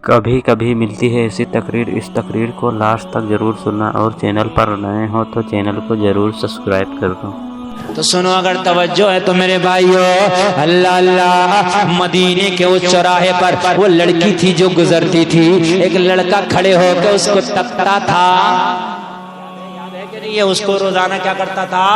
کبھی کبھی ملتی ہے ایسی تقریر، اس تقریر کو لاسٹ تک ضرور سننا، اور چینل پر نئے ہو تو چینل کو ضرور سبسکرائب کر دو۔ تو سنو اگر توجہ ہے تو میرے بھائیو، اللہ اللہ، مدینے کے اس چوراہے پر وہ لڑکی تھی جو گزرتی تھی، ایک لڑکا کھڑے ہو کے اس کو تکتا تھا، یاد ہے کہ نہیں؟ اس کو روزانہ کیا کرتا تھا؟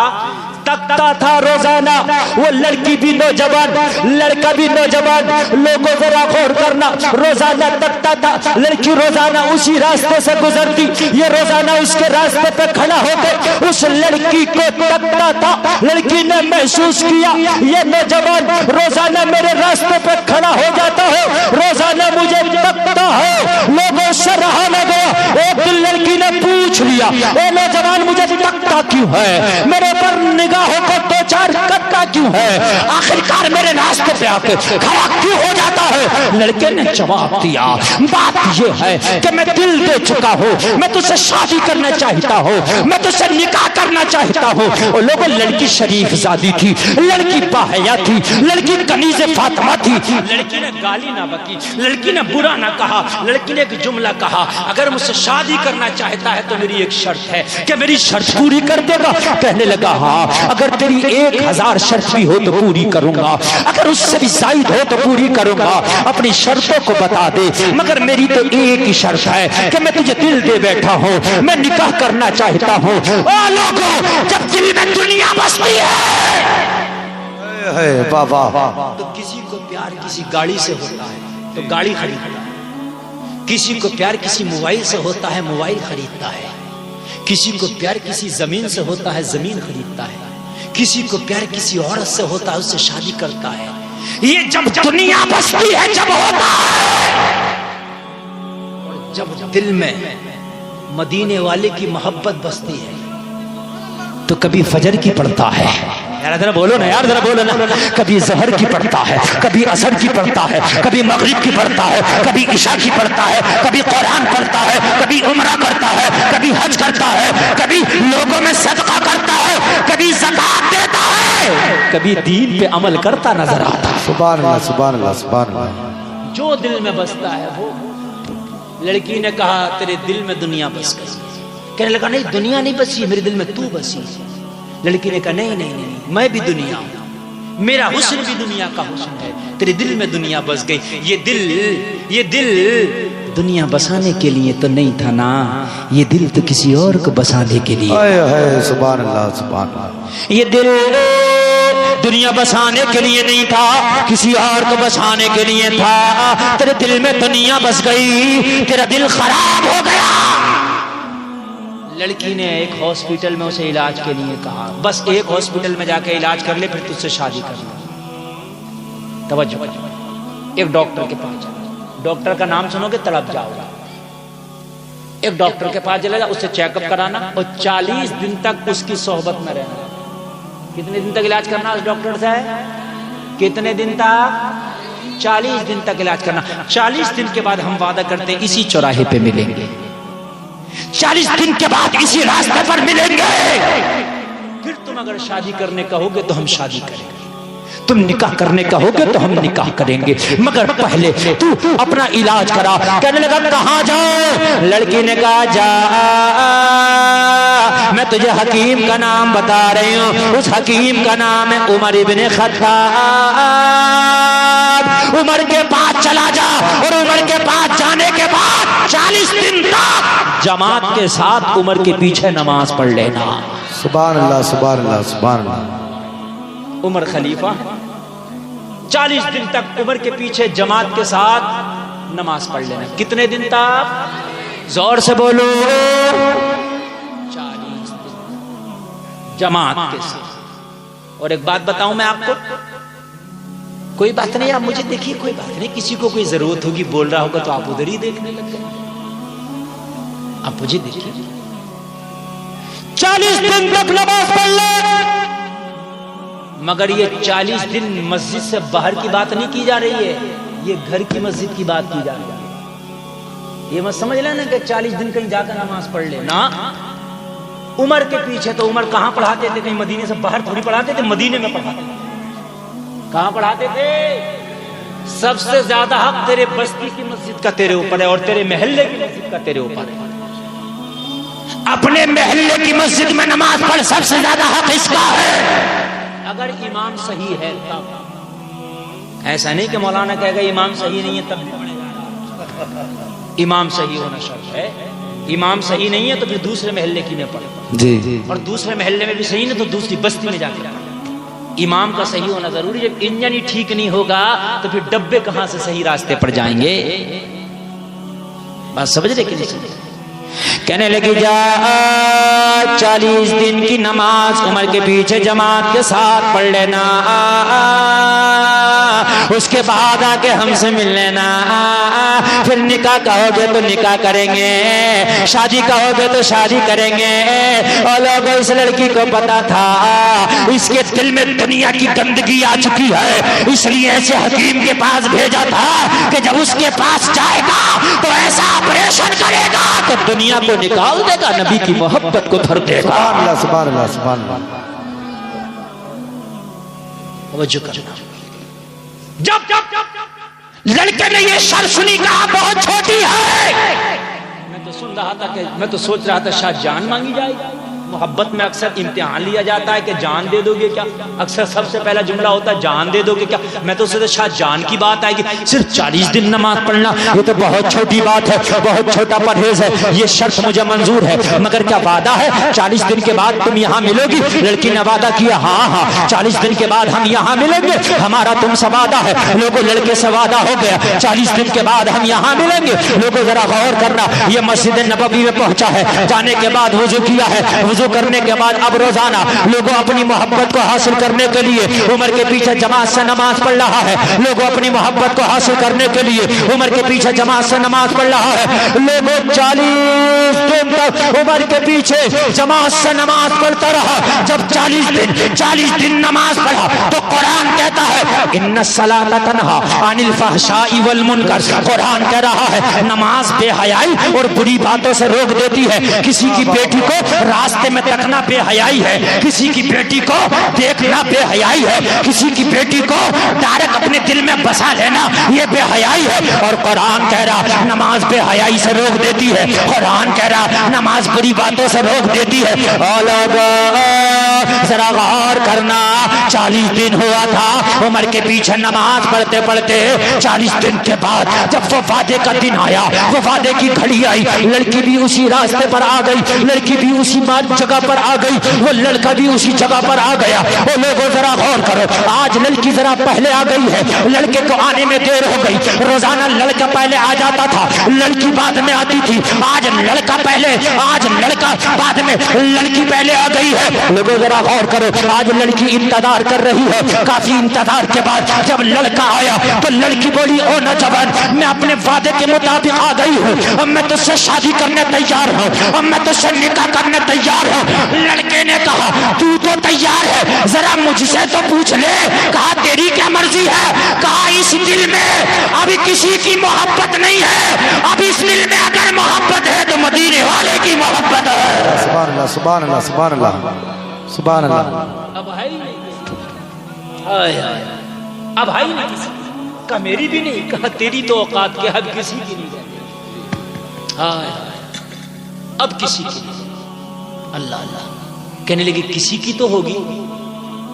تکتا تھا روزانہ۔ وہ لڑکی بھی نوجوان، لڑکا بھی نوجوان، لوگوں ذرا غور کرنا، روزانہ تکتا تھا۔ لڑکی روزانہ اسی راستے سے گزرتی، یہ روزانہ اس کے راستے پہ کھڑا ہو کے اس لڑکی کو تکتا تھا۔ لڑکی نے محسوس کیا یہ نوجوان روزانہ میرے راستے پہ کھڑا ہو جاتا ہے، روزانہ مجھے تکتا ہے، لوگوں سے رہا نہ گیا۔ ایک دن لڑکی نے پوچھ لیا، اے نوجوان مجھے تکتا کیوں ہے؟ میرے پر نگاہوں کو دو چار کرتا کیوں ہے؟ آخرکار میرے راستے پہ آ کے کھڑا کیوں ہو جاتا ہے؟ لڑکے نے جواب دیا، بات یہ ہے کہ میں دل دے چکا ہوں، میں تجھ سے شادی کرنا چاہتا ہوں، میں تجھ سے نکاح کرنا چاہتا ہوں۔ اور لوگوں، لڑکی شریف زادی تھی، لڑکی باحیا تھی، لڑکی کنیز فاطمہ تھی۔ لڑکی نے گالی نہ بکی، لڑکی نے برا نہ کہا، لڑکی نے ایک جملہ کہا، اگر مجھ سے شادی کرنا چاہتا ہے تو میری ایک شرط ہے کہ میری شرط پوری کر دے گا؟ کہنے لگا ہاں، اگر تیری 1000 شرط بھی ہو تو پوری کروں گا، اگر اس سے بھی زائد ہو تو پوری کروں گا، اپنی شرطوں کو بتا دے، مگر میری تو ایک ہی شرط ہے کہ میں تجھے دل دے بیٹھا ہوں، میں نکاح کرنا چاہتا ہوں۔ او لوگوں، جب دل میں دنیا بستی ہے بابا، تو کسی کو پیار کسی گاڑی سے ہوتا ہے تو گاڑی خریدتا ہے، کسی کو پیار کسی موبائل سے ہوتا ہے، موبائل خریدتا ہے، کسی کو پیار کسی زمین سے ہوتا ہے، زمین خریدتا ہے، کسی کو پیار کسی عورت سے ہوتا ہے، اس سے شادی کرتا ہے۔ یہ جب دنیا بستی ہے جب ہوتا ہے، اور جب دل میں مدینے والے کی محبت بستی ہے تو کبھی فجر کی پڑھتا ہے، یار ذرا بولو نا، یار ذرا بولو نا، کبھی ظہر کی پڑھتا ہے، کبھی عصر کی پڑھتا ہے، کبھی مغرب کی پڑھتا ہے، کبھی عشاء کی پڑھتا ہے، کبھی قرآن پڑھتا ہے، کبھی عمرہ کرتا ہے، کبھی حج کرتا ہے، کبھی لوگوں میں صدقہ کرتا ہے، کبھی زکات دیتا ہے، کبھی دین پہ عمل کرتا نظر آتا ہے۔ سبحان اللہ، سبحان اللہ، سبحان اللہ۔ جو دل میں بستا ہے وہ۔ لڑکی نے کہا تیرے دل میں دنیا بس گئی۔ کہنے لگا نہیں، دنیا نہیں بسی، میرے دل میں تو بسی۔ لڑکی نے کہا نہیں نہیں نہیں، میں بھی دنیا ہوں، میرا حسن بھی دنیا کا حسن ہے، تیرے دل میں دنیا بس گئی۔ یہ دل دنیا بسانے کے لیے تو نہیں تھا نا، یہ دل تو کسی اور کو بسانے کے لیے۔ سبحان اللہ، سبحان اللہ۔ یہ دل دنیا بسانے کے لیے نہیں تھا، کسی اور کو بسانے کے لیے تھا۔ تیرے دل میں دنیا بس گئی، تیرا دل خراب ہو گیا۔ لڑکی نے ایک ہاسپٹل میں اسے علاج کے لیے کہا، بس ایک ہاسپٹل میں جا کے علاج کر لے، پھر تجھ سے شادی کر لے۔ توجہ، ایک ڈاکٹر کے پاس جا، ڈاکٹر کا نام سنو گے تڑپ جاؤ گا۔ ایک ڈاکٹر کے پاس چلے جا، اس سے چیک اپ کرانا اور 40 دن تک اس کی صحبت میں رہنا۔ کتنے دن تک علاج کرنا اس ڈاکٹر سے؟ کتنے دن تک؟ 40 دن تک علاج کرنا۔ 40 دن کے بعد ہم وعدہ کرتے ہیں اسی چوراہے پہ ملیں گے، 40 دن کے بعد اسی راستے پر ملیں گے۔ پھر تم اگر شادی کرنے کہو گے تو ہم شادی کریں گے، تم نکاح کرنے کہو گے تو ہم نکاح کریں گے، مگر پہلے تو اپنا علاج کرا۔ کہنے لگا کہاں جاؤ؟ لڑکی نے کہا جا، میں تجھے حکیم کا نام بتا رہی ہوں، اس حکیم کا نام ہے عمر ابن خطاب۔ عمر کے پاس چلا جا، اور عمر کے پاس جانے کے بعد 40 دن تک جماعت کے ساتھ عمر کے پیچھے نماز پڑھ لینا۔ سبحان اللہ، سبحان اللہ، سبحان اللہ۔ عمر خلیفہ 40 دن تک عمر کے پیچھے جماعت کے ساتھ نماز پڑھ لینا۔ کتنے دن تک؟ زور سے بولو۔ 40 دن جماعت کے ساتھ۔ اور ایک بات بتاؤں میں آپ کو، کوئی بات نہیں، آپ مجھے دیکھیے، کوئی بات نہیں، کسی کو کوئی ضرورت ہوگی بول رہا ہوگا تو آپ ادھر ہی دیکھنے لگ گئے، آپ مجھے دیکھیے۔ 40 دن تک نماز پڑھ لے، مگر یہ 40 دن مسجد سے باہر کی بات نہیں کی جا رہی ہے، یہ گھر کی مسجد کی بات کی جا رہی ہے۔ یہ مت سمجھ لینا کہ 40 دن کہیں جا کر نماز پڑھ لے نا۔ عمر کے پیچھے تو عمر کہاں پڑھاتے تھے؟ کہیں مدینے سے باہر تھوڑی پڑھاتے تھے، مدینے میں پڑھاتے تھے۔ کہاں پڑھاتے تھے؟ سب سے زیادہ حق تیرے بستی کی مسجد کا تیرے اوپر ہے اور تیرے محلے کی مسجد کا تیرے اوپر ہے. اپنے محلے کی مسجد میں نماز پڑھ، سب سے زیادہ حق اس کا ہے. اگر امام صحیح ہے تب. ایسا نہیں کہ مولانا کہے گا امام صحیح نہیں ہے تب بھی پڑھے گا. امام صحیح ہونا شرط ہے. امام صحیح نہیں ہے تو پھر دوسرے محلے کی میں پڑھے جی اور دوسرے محلے میں بھی صحیح نہیں تو دوسری بستی میں جا کے پڑھے. امام کا صحیح ہونا ضروری. جب انجن ہی ٹھیک نہیں ہوگا تو پھر ڈبے کہاں سے صحیح راستے پر جائیں گے؟ بات سمجھ رہے کہ نہیں سمجھ؟ کہنے لگی جا 40 دن کی نماز عمر کے پیچھے جماعت کے ساتھ پڑھ لینا، اس کے بعد آ کے ہم سے مل لینا. پھر نکاح کہو گے تو نکاح کریں گے، شادی کہو گے تو شادی کریں گے. اور لوگوں اس لڑکی کو پتا تھا اس کے دل میں دنیا کی گندگی آ چکی ہے، اس لیے ایسے حکیم کے پاس بھیجا تھا کہ جب اس کے پاس جائے گا تو ایسا آپریشن کرے گا تو دنیا کو نکال دے گا، نبی کی محبت کو بھر دے گا. سبحان اللہ سبحان اللہ سبحان اللہ. توجہ کرنا. جب لڑکے نے یہ شرط سنی کہا بہت چھوٹی ہے. میں تو سن رہا تھا کہ میں تو سوچ رہا تھا شاید جان مانگی جائے گی. محبت میں اکثر امتحان لیا جاتا ہے کہ جان دے دو گے کیا. اکثر سب سے پہلا جملہ ہوتا ہے جان دے دو گے کیا. میں تو سوچا شاید جان کی بات آئے گی. صرف 40 دن نماز پڑھنا یہ تو بہت چھوٹی بات ہے، بہت چھوٹا پرہیز ہے. یہ شرط مجھے منظور ہے، مگر کیا وعدہ ہے 40 دن کے بعد تم یہاں ملو گی؟ لڑکی نے وعدہ کیا ہاں 40 دن کے بعد ہم یہاں ملیں گے، ہمارا تم سے وعدہ ہے. لوگوں لڑکے سے وعدہ ہو گیا 40 دن کے بعد ہم یہاں ملیں گے. لوگوں ذرا غور کرنا، یہ مسجد نبوی میں پہنچا ہے، جانے کے بعد وضو کیا ہے، وضو کرنے کے بعد اب روزانہ لوگوں اپنی محبت کو حاصل کرنے کے لیے عمر کے پیچھے جماعت سے نماز پڑھ رہا ہے. لوگوں اپنی محبت کو حاصل کرنے کے لیے عمر کے پیچھے جماعت سے نماز پڑھ رہا ہے. لوگوں 40 دن تک عمر کے پیچھے جماعت سے نماز پڑھتا رہا. جب 40 دن نماز پڑھا تو قرآن کہتا ہے ان الصلاۃ تنہا عن الفحشاء والمنکر. قرآن کہہ رہا ہے نماز بے حیائی اور بری باتوں سے روک دیتی ہے. کسی کی بیٹی کو راستے میں تکنا بے حیائی ہے، کسی کی بیٹی کو دیکھنا بے حیائی ہے، کسی کی بیٹی کو ڈائریکٹ اپنے دل میں بسا لینا یہ بے حیائی ہے. اور قرآن کہہ رہا نماز بے حیائی سے روک دیتی ہے. قرآن کہہ رہا نماز بری باتوں سے روک دیتی ہے. ذرا غور کرنا 40 دن ہوا تھا عمر کے پیچھے نماز پڑھتے پڑھتے. 40 دن کے بعد جب وہ وعدے کا دن آیا، وہ وعدے کی گھڑی آئی، لڑکی بھی اسی راستے پر آ گئی، لڑکی بھی اسی جگہ پر آ گئی، وہ لڑکا بھی اسی جگہ پر آ گیا. وہ لوگوں ذرا غور کرو، آج لڑکی ذرا پہلے آ گئی ہے، لڑکے کو آنے میں دیر ہو گئی. روزانہ لڑکا پہلے آ جاتا تھا، لڑکی بعد میں آتی تھی. آج لڑکا پہلے، آج لڑکا بعد میں، لڑکی پہلے آ گئی ہے. لوگوں ذرا غور کرو، آج لڑکی انتظار کر رہی ہے. کافی انتظار کے بعد جب لڑکا آیا تو لڑکی بولی او نوجوان میں اپنے وعدے کے مطابق آ گئی ہوں، اب میں تجھ سے شادی کرنے تیار ہوں، اب میں تجھ سے نکاح کرنے تیار ہوں. لڑکے نے کہا تو تیار ہے، ذرا مجھ سے تو پوچھ لے. کہا تیری کیا مرضی ہے؟ کہا اس دل میں ابھی کسی کی محبت نہیں ہے، اب اس دل میں اگر محبت ہے تو مدینے والے کی محبت ہے. سبحان اللہ سبحان اللہ سبحان اللہ سبحان اللہ. اب ہے ہی نہیں، اب ہے ہی نہیں کسی. کہا میری بھی نہیں، کہا تیری تو اوقات کے اب کسی کی نہیں رہتی. اب کسی کی نہیں. اللہ اللہ کہنے لگی کسی کی تو ہوگی.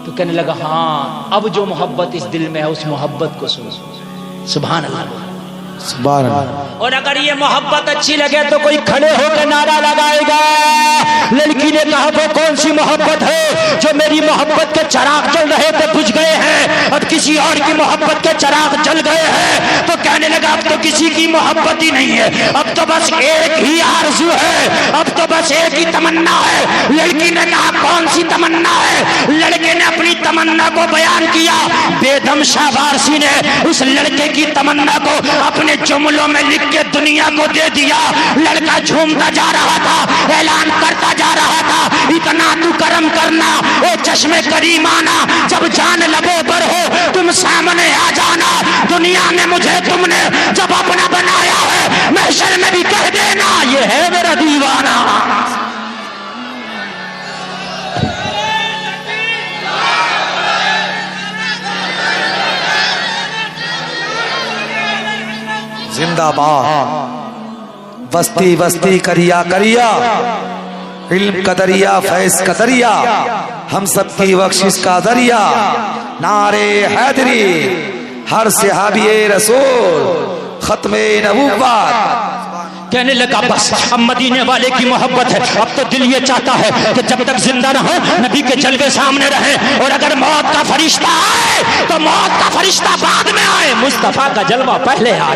تو کہنے لگا ہاں اب جو محبت اس دل میں ہے اس محبت کو سنو. سبحان اللہ سبحان اللہ. اور اگر یہ محبت اچھی لگے تو کوئی کھڑے ہو کے نعرہ لگائے گا. لڑکی نے کہا وہ کون سی محبت ہے جو میری محبت کے چراغ جل رہے تھے بجھ گئے ہیں، اب کسی اور کی محبت کے چراغ جل گئے ہیں. تو کہنے لگا اب تو کسی کی محبت ہی نہیں ہے، اب تو بس ایک ہی آرزو ہے، اب تو بس ایک ہی تمنا ہے. لڑکی نے کہا کون سی تمنا ہے؟ لڑکے نے اپنی تمنا کو بیان کیا. بے دم شاہ وارسی نے اس لڑکے کی تمنا کو اپنے جملوں میں لکھ کے دنیا کو دے دیا. لڑکا جھومتا جا رہا تھا، اعلان کرتا جا رہا تھا اتنا تو کرم کرنا اے چشم کریم آنا، جب جان لبوں پر ہو تم سامنے آ جانا. دنیا میں مجھے تم نے جب اپنا بنایا ہے محشر میں بھی کہہ دینا یہ ہے میرا دیوانہ. زندہ باد بستی بستی کریا کریا علم کا دریا فیض کا دریا ہم سب کی بخشش کا ذریعہ نعرے حیدری ہر صحابی رسول ختم نبوت کہنے لگا بس اب مدینے والے کی محبت ہے اب تو دل یہ چاہتا ہے کہ جب تک زندہ رہوں نبی کے جلوے سامنے رہے اور اگر موت کا فرشتہ آئے تو موت کا فرشتہ بعد میں آئے مصطفیٰ کا جلوہ پہلے آئے